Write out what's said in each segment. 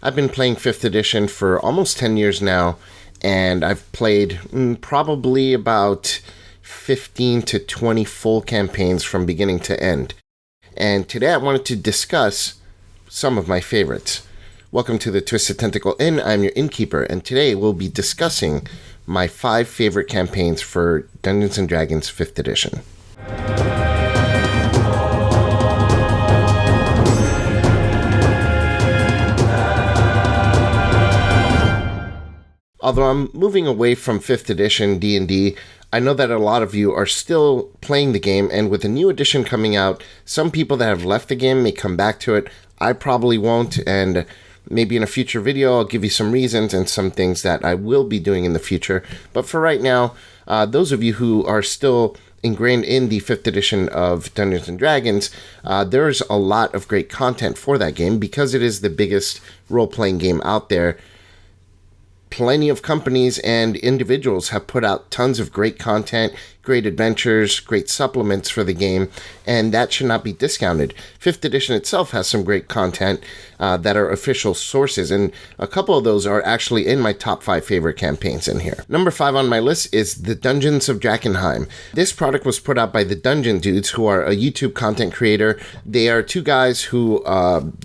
I've been playing 5th edition for almost 10 years now, and I've played probably about 15 to 20 full campaigns from beginning to end. And today I wanted to discuss some of my favorites. Welcome to the Twisted Tentacle Inn. I'm your innkeeper, and today we'll be discussing my 5 favorite campaigns for Dungeons & Dragons 5th edition. Although I'm moving away from 5th edition D&D, I know that a lot of you are still playing the game, and with a new edition coming out, some people that have left the game may come back to it. I probably won't, and maybe in a future video I'll give you some reasons and some things that I will be doing in the future. But for right now, those of you who are still ingrained in the 5th edition of Dungeons & Dragons, there's a lot of great content for that game because it is the biggest role-playing game out there. Plenty of companies and individuals have put out tons of great content, great adventures, great supplements for the game, and that should not be discounted. 5th edition itself has some great content that are official sources, and a couple of those are actually in my top 5 favorite campaigns in here. Number 5 on my list is The Dungeons of Jackenheimer. This product was put out by the Dungeon Dudes, who are a YouTube content creator. They are 2 guys who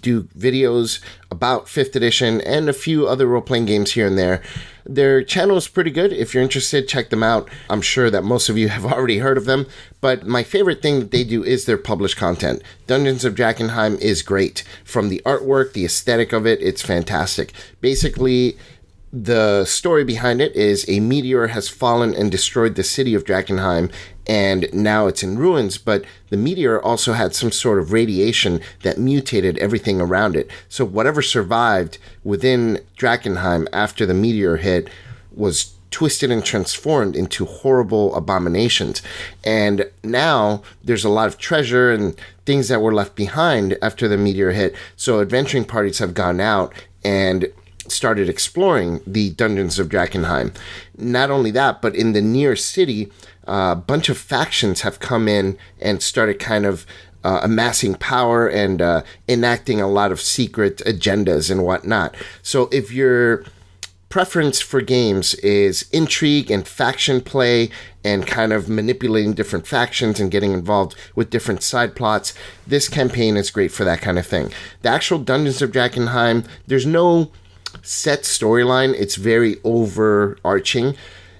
do videos about 5th edition and a few other role-playing games here and there. Their channel is pretty good. If you're interested, check them out. I'm sure that most of you have already heard of them, but my favorite thing that they do is their published content. Dungeons of Jackenheimer is great. From the artwork, the aesthetic of it, it's fantastic. Basically, the story behind it is a meteor has fallen and destroyed the city of Jackenheimer, and now it's in ruins, but the meteor also had some sort of radiation that mutated everything around it. So whatever survived within Jackenheimer after the meteor hit was twisted and transformed into horrible abominations. And now there's a lot of treasure and things that were left behind after the meteor hit. So adventuring parties have gone out and started exploring the dungeons of Jackenheimer. Not only that, but in the near city, a bunch of factions have come in and started kind of amassing power and enacting a lot of secret agendas and whatnot. So if your preference for games is intrigue and faction play and kind of manipulating different factions and getting involved with different side plots, this campaign is great for that kind of thing. The actual Dungeons of Jackenheimer, there's no set storyline. It's very overarching.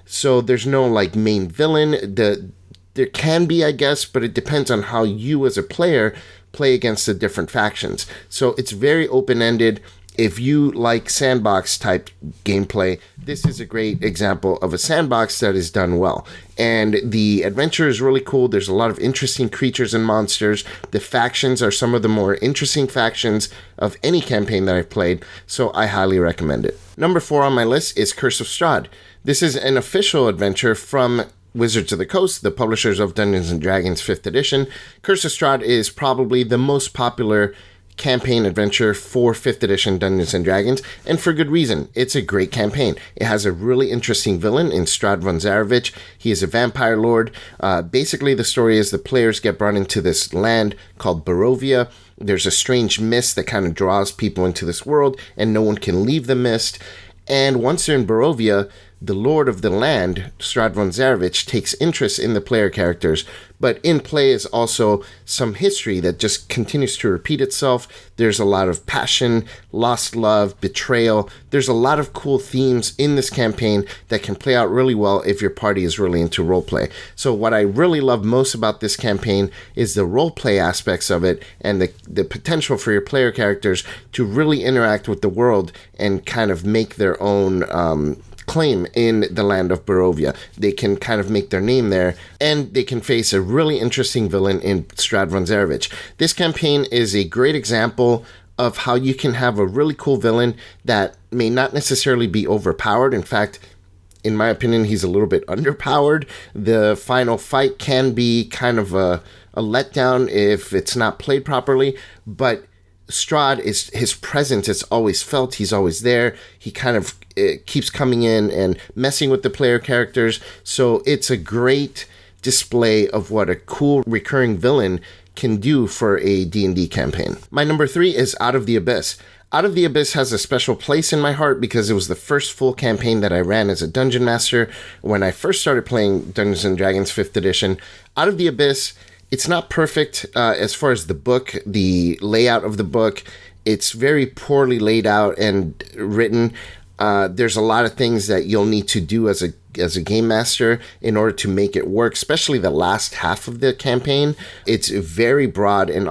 So there's no like main villain. There can be, I guess, but it depends on how you as a player play against the different factions. So it's very open-ended. If you like sandbox type gameplay, this is a great example of a sandbox that is done well. And the adventure is really cool. There's a lot of interesting creatures and monsters. The factions are some of the more interesting factions of any campaign that I've played, so I highly recommend it. Number 4 on my list is Curse of Strad. This is an official adventure from Wizards of the Coast, the publishers of Dungeons & Dragons 5th edition. Curse of Strad is probably the most popular campaign adventure for 5th edition Dungeons & Dragons, and for good reason. It's a great campaign. It has a really interesting villain in Strad von Zarovich. He is a vampire lord. Basically, the story is the players get brought into this land called Barovia. There's a strange mist that kind of draws people into this world, and no one can leave the mist. And once they're in Barovia, the lord of the land, Strad von Zarovich, takes interest in the player characters, but in play is also some history that just continues to repeat itself. There's a lot of passion, lost love, betrayal. There's a lot of cool themes in this campaign that can play out really well if your party is really into roleplay. So what I really love most about this campaign is the roleplay aspects of it and the potential for your player characters to really interact with the world and kind of make their own claim in the land of Barovia. They can kind of make their name there, and they can face a really interesting villain in Strad von Zarovich. This campaign is a great example of how you can have a really cool villain that may not necessarily be overpowered. In fact, in my opinion, he's a little bit underpowered. The final fight can be kind of a letdown if it's not played properly, but Strad is his presence is always felt. He's always there. He kind of keeps coming in and messing with the player characters. So it's a great display of what a cool recurring villain can do for a D&D campaign. My number 3 is Out of the Abyss. Out of the Abyss has a special place in my heart because it was the first full campaign that I ran as a dungeon master when I first started playing Dungeons & Dragons 5th edition. Out of the Abyss, it's not perfect as far as the book, the layout of the book. It's very poorly laid out and written. There's a lot of things that you'll need to do as a game master in order to make it work, especially the last half of the campaign. It's very broad and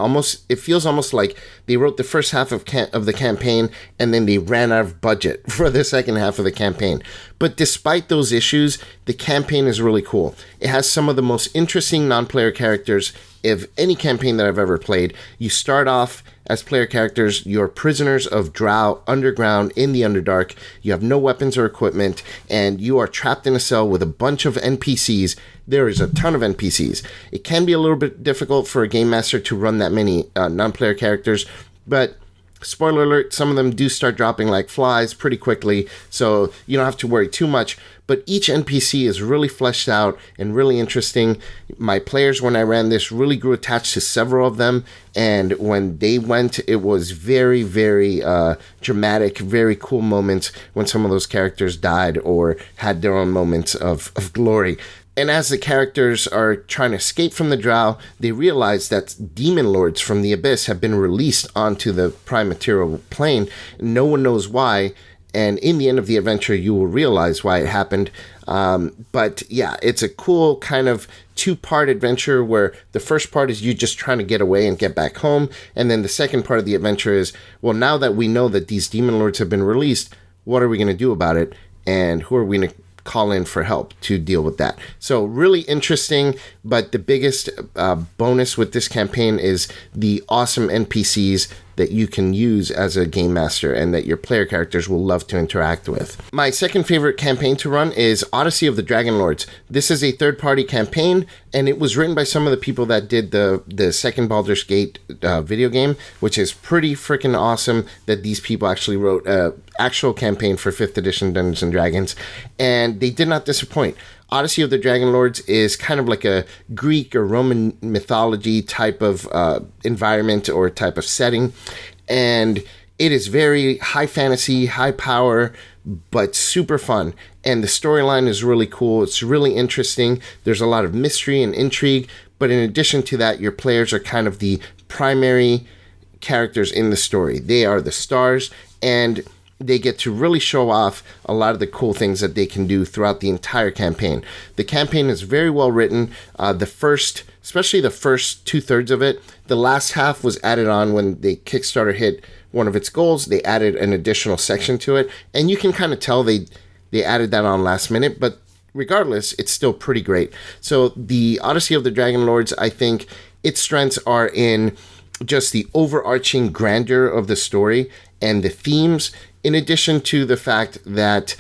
it feels almost like they wrote the first half of the campaign and then they ran out of budget for the second half of the campaign. But despite those issues, the campaign is really cool. It has some of the most interesting non-player characters of any campaign that I've ever played. You start off as player characters, you're prisoners of Drow underground in the Underdark. You have no weapons or equipment, and you are trapped in a cell with a bunch of NPCs. There is a ton of NPCs. It can be a little bit difficult for a game master to run that many non-player characters, but spoiler alert, some of them do start dropping like flies pretty quickly, so you don't have to worry too much. But each NPC is really fleshed out and really interesting. My players, when I ran this, really grew attached to several of them. And when they went, it was very, very dramatic, very cool moments when some of those characters died or had their own moments of glory. And as the characters are trying to escape from the Drow, they realize that demon lords from the Abyss have been released onto the prime material plane. No one knows why. And in the end of the adventure, you will realize why it happened. But yeah, it's a cool kind of 2-part adventure where the first part is you just trying to get away and get back home. And then the second part of the adventure is, well, now that we know that these demon lords have been released, what are we going to do about it? And who are we going to call in for help to deal with that? So really interesting, but the biggest bonus with this campaign is the awesome NPCs that you can use as a game master and that your player characters will love to interact with. My second favorite campaign to run is Odyssey of the Dragon Lords. This is a third-party campaign, and it was written by some of the people that did the second Baldur's Gate video game, which is pretty freaking awesome that these people actually wrote an actual campaign for 5th edition Dungeons & Dragons, and they did not disappoint. Odyssey of the Dragon Lords is kind of like a Greek or Roman mythology type of environment or type of setting. And it is very high fantasy, high power, but super fun. And the storyline is really cool. It's really interesting. There's a lot of mystery and intrigue. But in addition to that, your players are kind of the primary characters in the story. They are the stars, and they get to really show off a lot of the cool things that they can do throughout the entire campaign. The campaign is very well written. Especially the first 2/3 of it. The last half was added on when the Kickstarter hit one of its goals. They added an additional section to it, and you can kind of tell they added that on last minute, but regardless, it's still pretty great. So the Odyssey of the Dragon Lords, I think its strengths are in just the overarching grandeur of the story and the themes, in addition to the fact that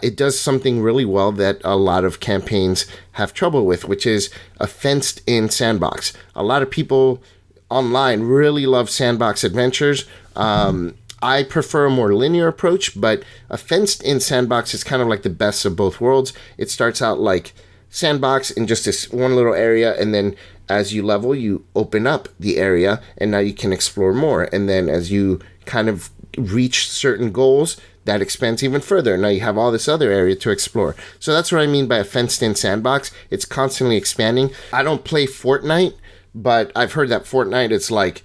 it does something really well that a lot of campaigns have trouble with, which is a fenced-in sandbox. A lot of people online really love sandbox adventures. I prefer a more linear approach, but a fenced-in sandbox is kind of like the best of both worlds. It starts out like sandbox in just this one little area, and then as you level, you open up the area, and now you can explore more. And then as you kind of reach certain goals, that expands even further. Now you have all this other area to explore. So that's what I mean by a fenced-in sandbox. It's constantly expanding. I don't play Fortnite, but I've heard that Fortnite, it's like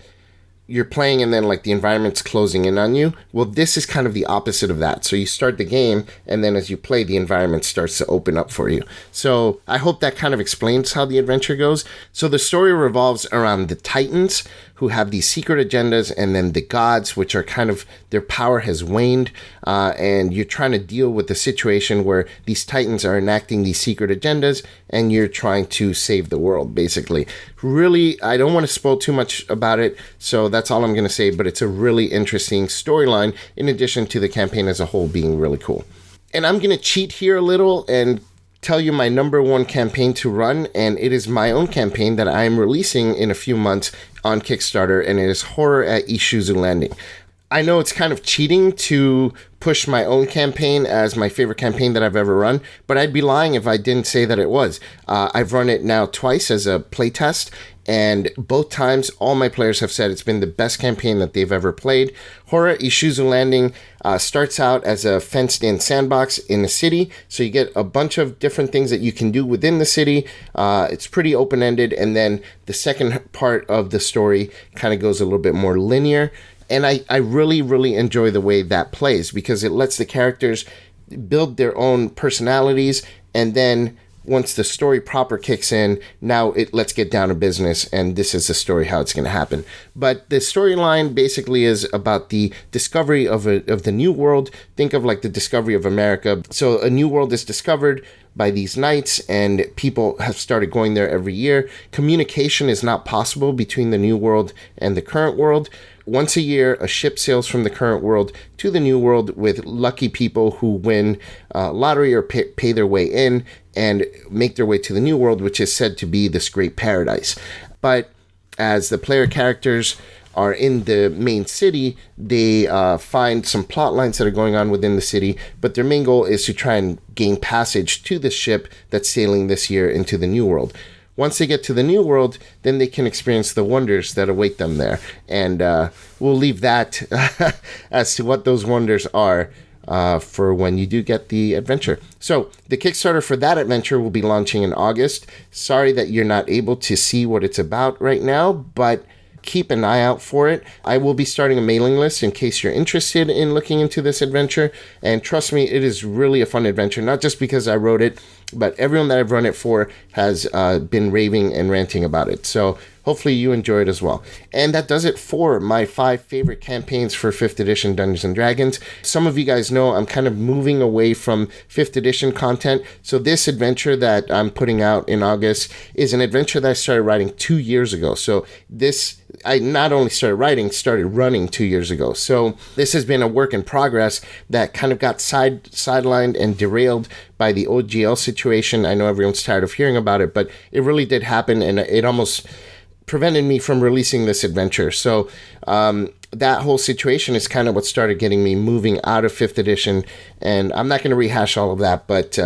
you're playing and then like the environment's closing in on you. Well, this is kind of the opposite of that. So you start the game, and then as you play, the environment starts to open up for you. So I hope that kind of explains how the adventure goes. So the story revolves around the Titans, who have these secret agendas, and then the gods, which are kind of, their power has waned, and you're trying to deal with the situation where these Titans are enacting these secret agendas, and you're trying to save the world, basically. Really, I don't want to spoil too much about it, so that's all I'm going to say, but it's a really interesting storyline, in addition to the campaign as a whole being really cool. And I'm going to cheat here a little and tell you my number one campaign to run, and it is my own campaign that I am releasing in a few months on Kickstarter, and it is Horror at Isuzu Landing. I know it's kind of cheating to push my own campaign as my favorite campaign that I've ever run, but I'd be lying if I didn't say that it was. I've run it now twice as a playtest, and both times all my players have said it's been the best campaign that they've ever played. Horror Isuzu Landing starts out as a fenced-in sandbox in the city, so you get a bunch of different things that you can do within the city. It's pretty open-ended, and then the second part of the story kind of goes a little bit more linear, and I really, really enjoy the way that plays because it lets the characters build their own personalities, and then once the story proper kicks in, now let's get down to business, and this is the story, how it's going to happen. But the storyline basically is about the discovery of the new world. Think of like the discovery of America. So a new world is discovered by these knights, and people have started going there every year. Communication is not possible between the new world and the current world. Once a year, a ship sails from the current world to the new world with lucky people who win lottery or pay their way in and make their way to the new world, which is said to be this great paradise. But as the player characters are in the main city, they find some plot lines that are going on within the city, but their main goal is to try and gain passage to the ship that's sailing this year into the new world. Once they get to the new world, then they can experience the wonders that await them there. And we'll leave that as to what those wonders are for when you do get the adventure. So the Kickstarter for that adventure will be launching in August. Sorry that you're not able to see what it's about right now, but keep an eye out for it. I will be starting a mailing list in case you're interested in looking into this adventure. And trust me, it is really a fun adventure, not just because I wrote it, but everyone that I've run it for has been raving and ranting about it. So hopefully you enjoy it as well. And that does it for my 5 favorite campaigns for 5th edition Dungeons & Dragons. Some of you guys know I'm kind of moving away from 5th edition content. So this adventure that I'm putting out in August is an adventure that I started writing 2 years ago. So I not only started running 2 years ago. So this has been a work in progress that kind of got sidelined and derailed by the OGL situation. I know everyone's tired of hearing about it, but it really did happen, and it almost prevented me from releasing this adventure. So that whole situation is kind of what started getting me moving out of 5th edition, and I'm not going to rehash all of that, but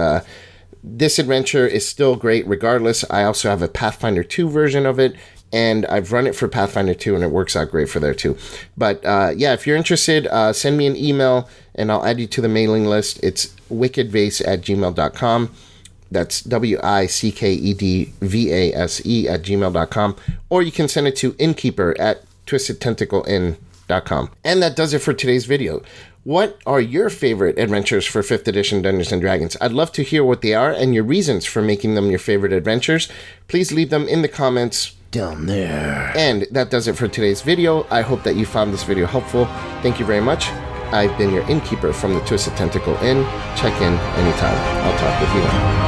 this adventure is still great regardless. I also have a Pathfinder 2 version of it, and I've run it for Pathfinder 2, and it works out great for there too. But yeah, if you're interested, send me an email, and I'll add you to the mailing list. It's wickedvase@gmail.com. That's wickedvase@gmail.com. Or you can send it to Innkeeper at twistedtentacleinn.com. And that does it for today's video. What are your favorite adventures for 5th edition Dungeons & Dragons? I'd love to hear what they are and your reasons for making them your favorite adventures. Please leave them in the comments down there. And that does it for today's video. I hope that you found this video helpful. Thank you very much. I've been your Innkeeper from the Twisted Tentacle Inn. Check in anytime. I'll talk with you then.